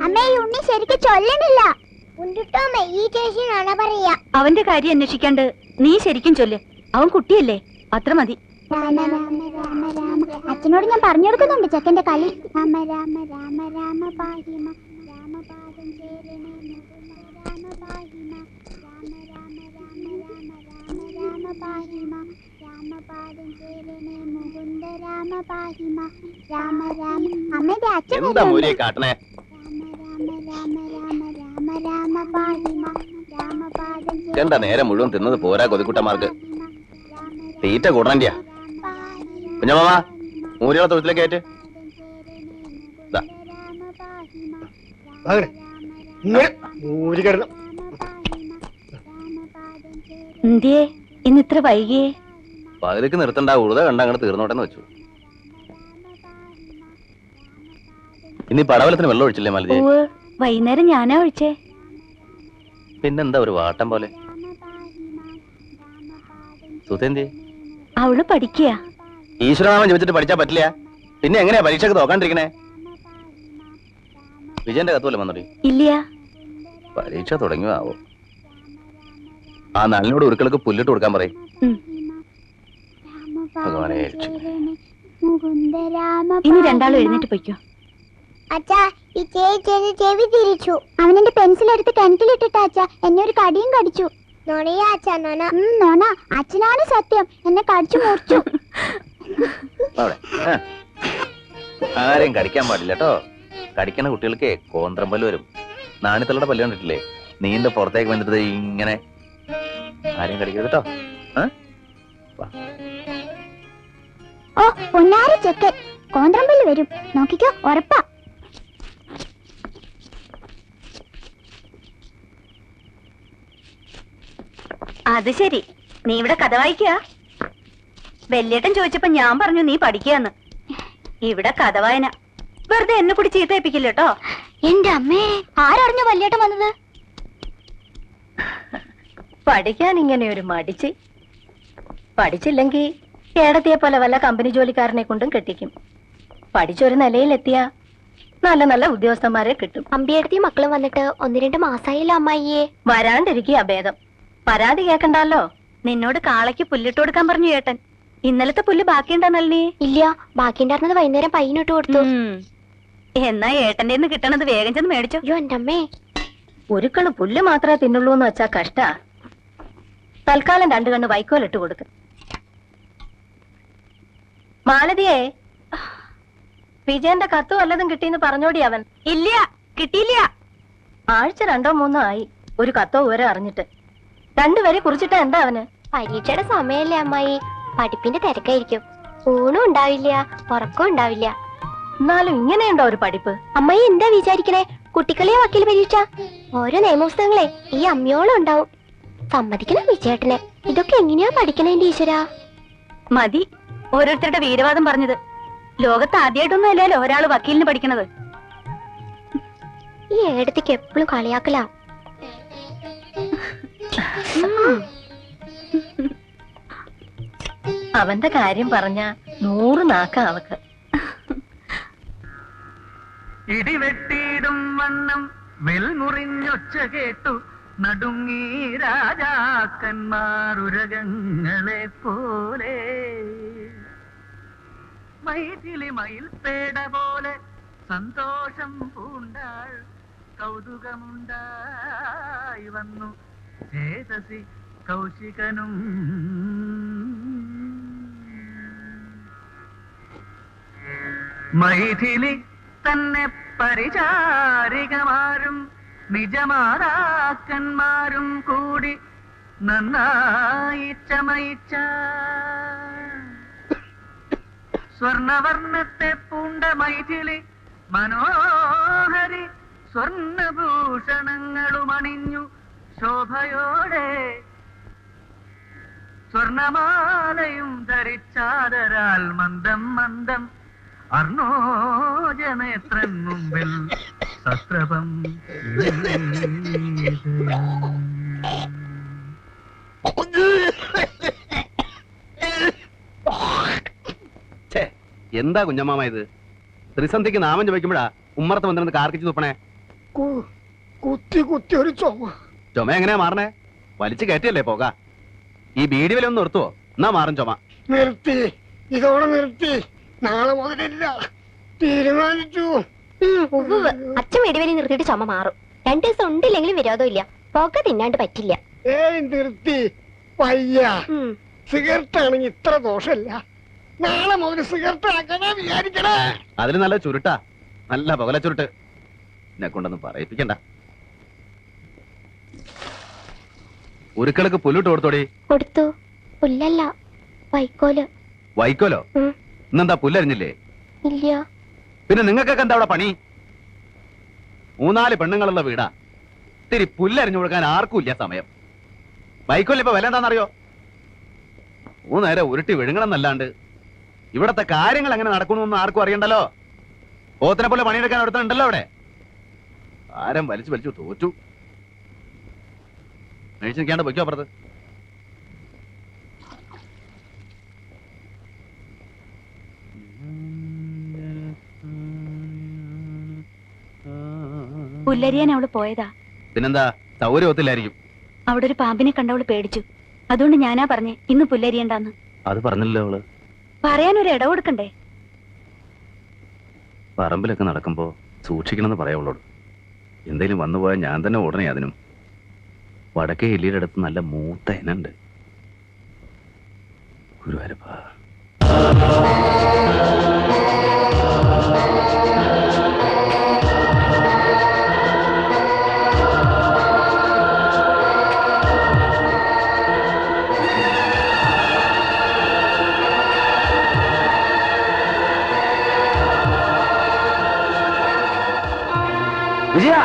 അമ്മേ ഉണ്ണി ശരിക്കും ചൊല്ലണില്ല. ഈ ചേച്ചി നുണ പറയാ. അവന്റെ കാര്യം അന്വേഷിക്കാണ്ട് നീ ശരിക്കും ചൊല്ല്. അവൻ കുട്ടിയല്ലേ, അത്ര മതി. രാമ രാമ രാമ രാമ. അച്ഛനോട് ഞാൻ പറഞ്ഞു കൊടുക്കുന്നുണ്ട് ചെക്കന്റെ കളി. രാമ രാമ രാമ രാമ പാഹിമ രാമപാദം ചേരണേ രാമ പാഹിമ രാമ രാമ രാമ രാമ രാമ രാമ പാഹിമ രാമപാദം ചേരണേ മുകുന്ദ രാമ പാഹിമ രാമ രാമ. അമ്മയുടെ അച്ഛൻ രാമ രാമ രാമ രാമ രാമ രാമ പാഹിമ രാമപാദം എന്താ നേരം മുഴുവൻ തിന്നത് പോരാ കൊതിക്കുട്ടന്മാർക്ക്. തീറ്റ കൂടണന്റെയാ. കുഞ്ഞമാമ മൂരികളെ തൊഴുത്തിലേക്ക് കയറ്റ്. എന്തിയേ ഇന്ന് ഇത്ര വൈകിയേ? പകുതിക്ക് നിർത്തണ്ട, ഉഴുത കണ്ട അങ്ങോട്ട് തീർന്നോട്ടെന്ന് വെച്ചു. ഇനി പടവലത്തിന് വെള്ളം ഒഴിച്ചില്ലേ മലജി? വൈകുന്നേരം ഞാനാ ഒഴിച്ചേ. പിന്നെന്താ ഒരു വാട്ടം പോലെ. സുധേന്തി അവള് പഠിക്കുക. ഈശ്വരനാമം ജപിച്ചിട്ട് പഠിച്ചാ പറ്റില്ല. പിന്നെ എങ്ങനെയാ പരീക്ഷക്ക് നോക്കാണ്ടിരിക്കണേ? വിജയന്റെ കത്തുവല്ലേ വന്നോടി? ഇല്ല. പരീക്ഷ തുടങ്ങിയോ? ആ നല്ലിനോട് ഉരുക്കൾക്ക് പുല്ലിട്ട് കൊടുക്കാൻ പറയും. ഇനി രണ്ടാളും എഴുന്നേറ്റ് പൊയ്ക്കോ. അച്ഛാ ഈ ചേച്ചി ചെവി തിരിച്ചു. അവനെന്റെ പെൻസിൽ എടുത്ത് കിണറ്റിലിട്ടിട്ടാ അച്ഛാ എന്നെ ഒരു കടിയും കടിച്ചു. നോണ അച്ഛനാണ് സത്യം, എന്നെ കടിച്ചു മുറിച്ചു. ആരെയും കടിക്കാൻ പാടില്ല കേട്ടോ. കടിക്കണ കുട്ടികൾക്ക് കോന്ത്രം പല്ല് വരും. നാണിത്തളുടെ പല്ല് കണ്ടിട്ടില്ലേ? നീന്റെ പുറത്തേക്ക് വന്നിട്ട് ഇങ്ങനെ. ആരെയും കടിക്കരുത് കേട്ടോ. ഓ പൊന്നാര ചെക്കൻ, കോന്ത്രം പല്ല് വരും, നോക്കിക്കോ, ഉറപ്പാ. അത് ശരി, നീ ഇവിടെ കഥ വായിക്കുക. വല്യേട്ടൻ ചോദിച്ചപ്പോ ഞാൻ പറഞ്ഞു നീ പഠിക്കാന്ന്. ഇവിടെ കഥ വായന. വെറുതെ എന്നെ കൂടി ചീത്തയിപ്പിക്കില്ല കേട്ടോ. എന്റെ അമ്മേ, ആരറിഞ്ഞു വല്യേട്ടൻ വന്നത്? പഠിക്കാൻ ഇങ്ങനെ ഒരു മടിച്ച്. പഠിച്ചില്ലെങ്കിൽ കേടത്തിയെ പോലെ വല്ല കമ്പനി ജോലിക്കാരനെ കൊണ്ടും കെട്ടിക്കും. പഠിച്ചൊരു നിലയിലെത്തിയ നല്ല നല്ല ഉദ്യോഗസ്ഥന്മാരെ കിട്ടും. അമ്പിയടുത്തി മക്കളും വന്നിട്ട് 1-2 മാസായില്ല അമ്മായിയെ. വരാണ്ടിരിക്കുക ഭേദം. പരാതി കേക്കണ്ടല്ലോ. നിന്നോട് കാളയ്ക്ക് പുല്ലിട്ട് കൊടുക്കാൻ പറഞ്ഞു ഏട്ടൻ. ഇന്നലത്തെ പുല്ല് ബാക്കിയുണ്ടെന്നല്ലേ? ഇല്ല, ബാക്കിയുണ്ടായിരുന്നത് വൈകുന്നേരം പയ്യനിട്ട് കൊടുത്തു. എന്നാ ഏട്ടന്റെ കിട്ടണത് വേഗം ചെന്ന് മേടിച്ചോ. അയ്യോ എന്റെ അമ്മേ, ഒരുക്കള് പുല്ല് മാത്രമേ തിന്നുള്ളൂ എന്ന് വെച്ചാ കഷ്ടാ. തൽക്കാലം 2 കണ്ണ് വൈക്കോലിട്ട് കൊടുക്ക്. മാലതിയെ, വിജയന്റെ കത്ത് വല്ലതും കിട്ടിയെന്ന് പറഞ്ഞോടി അവൻ. ഇല്ല, കിട്ടിയില്ല. ആഴ്ച 2-3 ആയി ഒരു കത്തോ വരെ അറിഞ്ഞിട്ട്. 2 വരെ കുറിച്ചിട്ടാ എന്താ അവന്? പരീക്ഷയുടെ സമയല്ലേ അമ്മായി, പഠിപ്പിന്റെ തിരക്കായിരിക്കും. ഊണും ഉണ്ടാവില്ല, ഉറക്കം ഉണ്ടാവില്ല. എന്നാലും ഇങ്ങനെയുണ്ടോ ഒരു പഠിപ്പ്? അമ്മായി എന്താ വിചാരിക്കണേ? കുട്ടികളെ വക്കീൽ പരീക്ഷ, ഓരോ നിയമപുസ്തകങ്ങളെ ഈ അമ്മയോളം ഉണ്ടാവും. സമ്മതിക്കണം വിജയേട്ടനെ. ഇതൊക്കെ എങ്ങനെയാ പഠിക്കണേ എന്റെ ഈശ്വരാ? മതി ഓരോരുത്തരുടെ വീരവാദം പറഞ്ഞത്. ലോകത്ത് ആദ്യമായിട്ടൊന്നും അല്ലല്ലോ ഒരാള് വക്കീലിന് പഠിക്കണത്. ഈ ഏടത്തേക്ക് എപ്പോഴും കളിയാക്കലാ. അവന്റെ കാര്യം പറഞ്ഞ 100 നാക്ക അവക്ക്. ഇടിവെട്ടിയിടും വണ്ണം വെൽമുറിഞ്ഞൊച്ച കേട്ടു നടുങ്ങി രാജാക്കന്മാരുരകങ്ങളെ പോലെ. മൈഥിലി മയിൽപേട പോലെ സന്തോഷം പൂണ്ടാൾ കൗതുകമുണ്ടായി വന്നു ചേതസി കൗശികനും. മൈഥിലി തന്നെ പരിചാരികമാരും നിജമാതാക്കന്മാരും കൂടി നന്നായി ചമയിച്ച സ്വർണവർണ്ണത്തെ പൂണ്ട മൈഥിലി മനോഹരി സ്വർണഭൂഷണങ്ങളുമണിഞ്ഞു ശോഭയോടെ. സ്വർണമാലയും ധരിച്ചാദരാൽ മന്ദം മന്ദം അർണോജനേത്രൻ മുമ്പിൽ സത്രപം. എന്താ കുഞ്ഞമ്മാമ ഇത്? ത്രിസന്ധിക്ക് നാമം ജപിക്കുമ്പോഴാ ഉമ്മറത്ത് വന്നിരുന്ന് കാർക്കിച്ചു തുപ്പണേ. കുത്തി കുത്തി ഒരു ചുമ എങ്ങനെയാ മാറണേ? വലിച്ചു കയറ്റിയല്ലേ പോക. ഈ ബീഡി വില ഒന്ന് നിർത്തുവോ? എന്നാ മാറും ചുമ. നിർത്തി, ഇതോടെ നിർത്തി. നാളെ മുതലില്ല, തീരുമാനിച്ചു. അച്ഛൻ വെടിവലി നിർത്തിയിട്ട് ചുമ മാറും. 2 ദിവസം ഉണ്ടില്ലെങ്കിലും വിരോധമില്ല. പോക്ക തിന്നാണ്ട് പറ്റില്ല. ഏയ് നിർത്തി, വയ്യ. സിഗരറ്റ് ആണെങ്കിൽ ഇത്ര ദോഷമില്ല. നാളെ മുതൽ സിഗരറ്റ് ആക്കാനാ വിചാരിക്കണേ. അതിന് നല്ല ചുരുട്ടാ, നല്ല പുകല ചുരുട്ട്. എന്നെ കൊണ്ടൊന്നും പറയിപ്പിക്കണ്ട. ഉരുക്കളക്ക് പുല്ലിട്ട് കൊടുത്തോടി. കൊടുത്തു. പുല്ലല്ല, വൈക്കോല്. വൈക്കോലോ? ഇന്നെന്താ പുല്ലരിഞ്ഞില്ലേ? ഇല്ല. പിന്നെ നിങ്ങൾക്കൊക്കെ എന്താ അവിടെ പണി? 3-4 പെണ്ണുങ്ങളുള്ള വീടാ. ഇത്തിരി പുല്ലരിഞ്ഞു കൊടുക്കാൻ ആർക്കും ഇല്ല സമയം. വൈക്കോലിന് ഇപ്പൊ വില എന്താണെന്നറിയോ? 3 നേരം ഉരുട്ടി വിഴുങ്ങണമെന്നല്ലാണ്ട് ഇവിടത്തെ കാര്യങ്ങൾ എങ്ങനെ നടക്കണമെന്ന് ആർക്കും അറിയണ്ടല്ലോ. പോത്തിനെ പോലെ പണിയെടുക്കാൻ ഒരുത്തനുണ്ടല്ലോ അവിടെ. ആരം വലിച്ചു വലിച്ചു തോറ്റു. മേടിച്ച് നിൽക്കാണ്ട് പൊയ്ക്കോ അപ്പുറത്ത്. പുല്ലരിയാൻ അവള് പോയതാ. പിന്നെന്താ, സൗകര്യം ഒത്തില്ലായിരിക്കും. അവിടെ ഒരു പാമ്പിനെ കണ്ടവള് പേടിച്ചു. അതുകൊണ്ട് ഞാനാ പറഞ്ഞേ ഇന്ന് പുല്ലരിയണ്ടാന്ന്. അത് പറഞ്ഞില്ലല്ലോ അവള്. പറയാനൊരു ഇട കൊടുക്കണ്ടേ? പറമ്പിലൊക്കെ നടക്കുമ്പോ സൂക്ഷിക്കണമെന്ന് പറയാവുള്ളൂ. എന്തേലും വന്നുപോയാൽ ഞാൻ തന്നെ ഉടനെ അതിനും. വടക്കേ എല്ലിയുടെ അടുത്ത് നല്ല മൂത്ത ഇനുണ്ട്. ഗുരുവായൂരപ്പാ. വിജയ,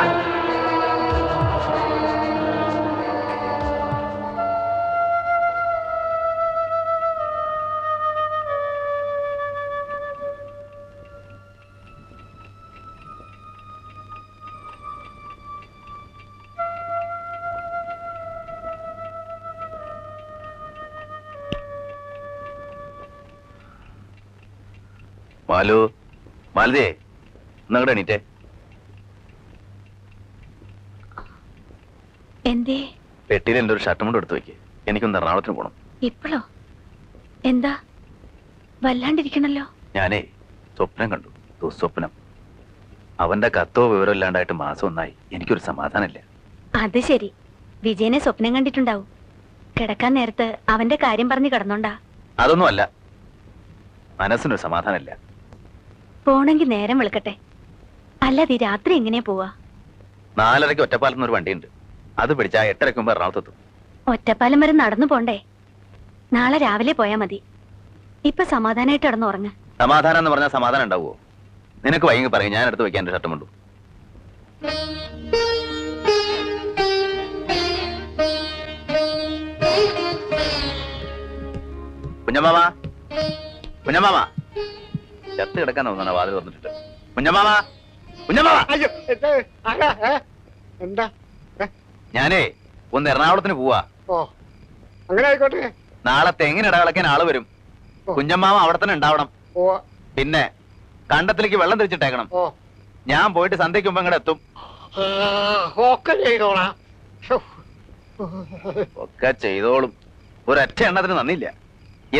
മാലു, മാലതേ, ഒന്നങ്ങടെ എണീറ്റേ. എന്തേ? പെട്ടിയിൽ എന്റെ ഒരു ഷർട്ടും കൂടെ എടുത്തു വെക്ക്. എനിക്കൊന്ന് എറണാകുളത്തിന് പോണം. ഇപ്പോഴോ? എന്താ വല്ലാണ്ടിരിക്കണല്ലോ? ഞാനേ സ്വപ്നം കണ്ടു, ദുസ്വപ്നം. അവന്റെ കത്തോ വിവരം ഇല്ലാണ്ടായിട്ട് മാസം 1 ആയി. എനിക്കൊരു സമാധാനമില്ല. അത് ശരി, വിജയനെ സ്വപ്നം കണ്ടിട്ടുണ്ടാവും. കിടക്കാൻ നേരത്ത് അവന്റെ കാര്യം പറഞ്ഞ് കിടന്നോണ്ടാ? അതൊന്നും അല്ല, മനസ്സിനൊരു സമാധാനമില്ല. പോണെങ്കി നേരം വെളുക്കട്ടെ. അല്ലാതെ രാത്രി എങ്ങനെയാ പോവാ? 4:30 ഒറ്റപ്പാലത്തുനിന്ന് ഒരു വണ്ടിയുണ്ട്. അത് പിടിച്ചാ 8:30 മുമ്പ് എറണാകുളത്തെത്തും. ഒറ്റപ്പാലം വരെ നടന്നു പോണ്ടേ? നാളെ രാവിലെ പോയാ മതി. ഇപ്പൊ സമാധാനായിട്ട് കിടന്നു ഉറങ്ങ. സമാധാനം എന്ന് പറഞ്ഞാൽ സമാധാനം ഉണ്ടാവുമോ? നിനക്ക് വൈകി പറയും, ഞാൻ എടുത്ത് വെക്കാൻ എന്റെ ഷർട്ടും കൊണ്ടു. കുഞ്ഞമ്മാമ, കുഞ്ഞമ്മാമ, ചത്ത് കിടക്കാൻ തോന്നണ വാതിൽ തുറന്നിട്ട്. കുഞ്ഞമ്മാമ, കുഞ്ഞമ്മാമ. അയ്യോ, എന്താ? ഞാനേ ഒന്ന് എറണാകുളത്തിന് പോവാ. ഓ, അങ്ങനെ ആയിക്കോട്ടെ. നാളെ തെങ്ങിന് ഇടകളക്കാൻ ആള് വരും. കുഞ്ഞമ്മാമ അവിടെ തന്നെ ഉണ്ടാവണം. ഓ, പിന്നെ കണ്ടത്തിലേക്ക് വെള്ളം തിരിച്ചിട്ടേക്കണം. ഓ, ഞാൻ പോയിട്ട് സന്ധ്യയ്ക്ക് മുമ്പ് ഇങ്ങടെ എത്തും. ഒക്കെ ചെയ്തോളാം. ഒക്കെ ചെയ്തോളും. ഒരൊറ്റ എണ്ണത്തിന് നന്ദിയില്ല.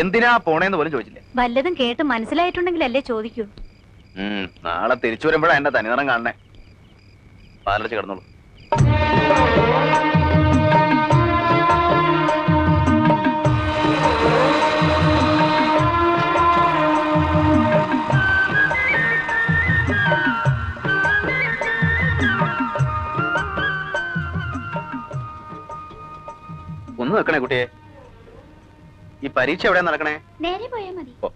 എന്തിനാ പോണേന്ന് പോലും ചോദിച്ചില്ല. വല്ലതും കേട്ട് മനസ്സിലായിട്ടുണ്ടെങ്കിലല്ലേ ചോദിക്കൂ. നാളെ തിരിച്ചു വരുമ്പോഴാ എന്റെ തനിനിറം കാണണേ. പാലടിച്ച് കിടന്നോളൂ. ഒന്ന് നിൽക്കണേ കുട്ടിയെ. ഈ പരീക്ഷ എവിടെയാ നടക്കണേ? നേരെ പോയാ മതി. ഓ,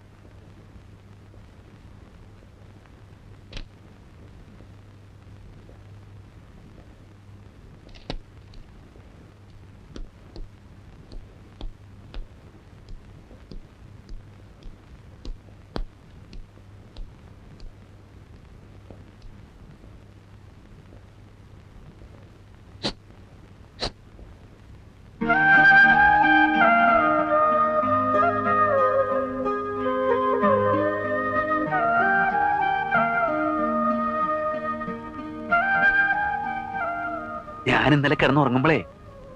ഞാൻ ഇന്നലെ കിടന്നുറങ്ങുമ്പോഴേ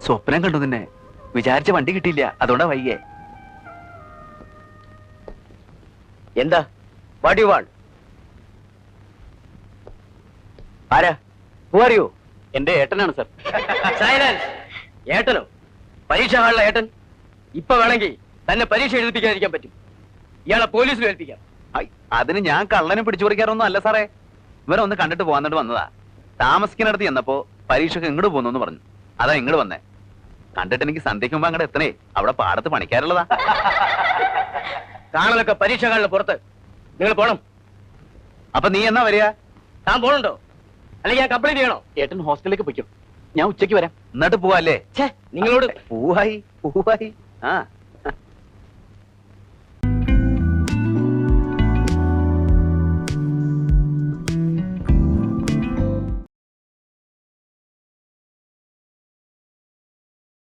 സ്വപ്നം കണ്ടു നിന്നെ. വിചാരിച്ച വണ്ടി കിട്ടിയില്ല, അതുകൊണ്ടാ വൈകിയേ. എന്താ വാട്ട് യു വാണ്ട്? ആരാ? Who are you? എന്റെ ഏട്ടനാണ് സർ. സൈലൻസ്. ഏട്ടനോ? പരീക്ഷ ഹാളിലെ ഏട്ടൻ? ഇപ്പൊ വേണമെങ്കിൽ തന്നെ പരീക്ഷ എഴുതിപ്പിക്കാതിരിക്കാൻ പറ്റും. ഇയാളെ പോലീസിൽ ഏൽപ്പിക്കാം. അതിന് ഞാൻ കള്ളനെ പിടിച്ചു പറിക്കാറൊന്നും അല്ല സാറേ. ഇവരെ ഒന്ന് കണ്ടിട്ട് പോകാന്നിട്ട് വന്നതാ. താമസിക്കുന്നിടത്ത് ചെന്നപ്പോ പരീക്ഷക്ക് ഇങ്ങോട്ട് പോകുന്നു പറഞ്ഞു. അതാ ഇങ്ങോട്ട് വന്നേ. കണ്ടിട്ട് എനിക്ക് സന്ധ്യയ്ക്ക് മുമ്പ് അങ്ങോട്ട് എത്തണേ. അവിടെ പാടത്ത് പണിക്കാറുള്ളതാ. കാണലൊക്കെ പരീക്ഷ ഹാളിന് പുറത്ത്. നിങ്ങൾ പോണം. അപ്പൊ നീ എന്നാ വരിക? താൻ പോണുണ്ടോ? അല്ലെങ്കിൽ ഞാൻ കംപ്ലൈന്റ് ചെയ്യണോ? ഏട്ടൻ ഹോസ്റ്റലിലേക്ക് പൊയ്ക്കും, ഞാൻ ഉച്ചയ്ക്ക് വരാം. എന്നിട്ട് പോവാല്ലേ? നിങ്ങളോട് പൂവായി പൂവായി. ആ